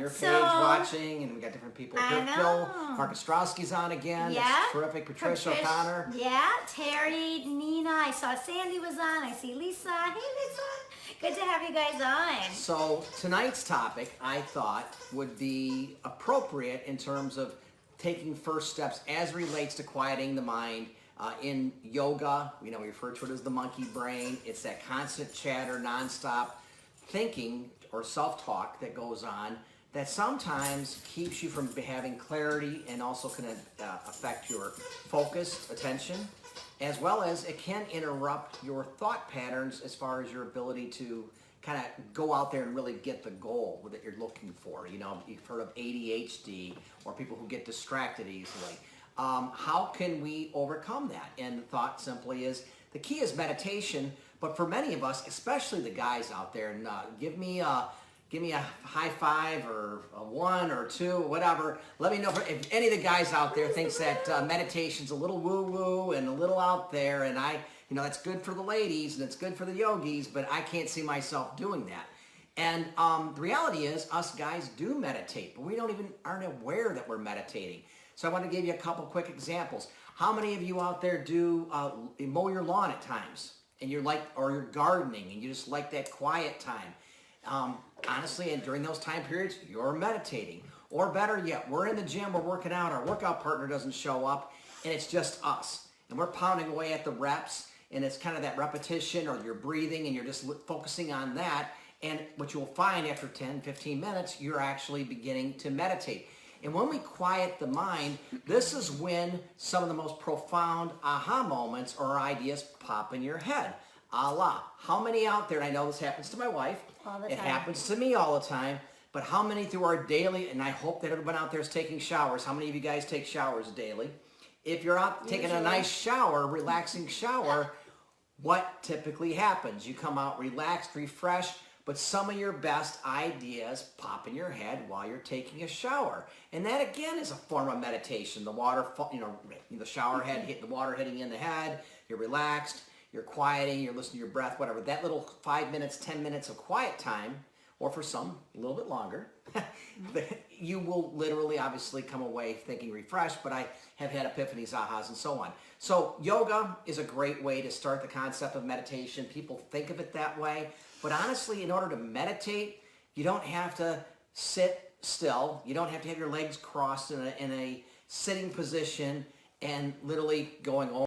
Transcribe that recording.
your page So, watching, and we got different people I here. know. Phil, Marcus Ostrowski's on again. Yeah. That's terrific. Patricia O'Connor. Yeah, Terry, Nina. I saw Sandy was on. I see Lisa. Hey, Lisa. Good to have you guys on. So tonight's topic, I thought, would be appropriate in terms of taking first steps as relates to quieting the mind. In yoga, we refer to it as the monkey brain. It's that constant chatter, nonstop thinking or self-talk that goes on that sometimes keeps you from having clarity and also can affect your focus, attention, as well as it can interrupt your thought patterns as far as your ability to kind of go out there and really get the goal that you're looking for. You've heard of ADHD or people who get distracted easily. How can we overcome that? And the thought simply is, the key is meditation, but for many of us, especially the guys out there, and give me a high five or a 1 or 2, whatever. Let me know if any of the guys out there thinks that meditation's a little woo-woo and a little out there, and that's good for the ladies and it's good for the yogis, but I can't see myself doing that. And the reality is, us guys do meditate, but we aren't aware that we're meditating. So I want to give you a couple quick examples. How many of you out there do mow your lawn at times, and or you're gardening, and you just like that quiet time? Honestly, and during those time periods, you're meditating. Or better yet, we're in the gym, we're working out, our workout partner doesn't show up, and it's just us. And we're pounding away at the reps, and it's kind of that repetition, or you're breathing, and you're just focusing on that. And what you'll find after 10, 15 minutes, you're actually beginning to meditate. And when we quiet the mind, this is when some of the most profound aha moments or ideas pop in your head. Allah. How many out there, and I know this happens to my wife, All the it time. happens to me all the time, but how many through our daily, and I hope that everyone out there is taking showers, how many of you guys take showers daily? If you're out taking a nice shower, relaxing shower, what typically happens? You come out relaxed, refreshed, but some of your best ideas pop in your head while you're taking a shower. And that again is a form of meditation. The water, the shower head, the water hitting you in the head, you're relaxed, you're quieting, you're listening to your breath, whatever. That little 5 minutes, 10 minutes of quiet time, or for some, a little bit longer, you will literally, obviously, come away thinking refreshed, but I have had epiphanies, ahas, and so on. So yoga is a great way to start the concept of meditation. People think of it that way, but honestly, in order to meditate, you don't have to sit still. You don't have to have your legs crossed in a sitting position and literally going over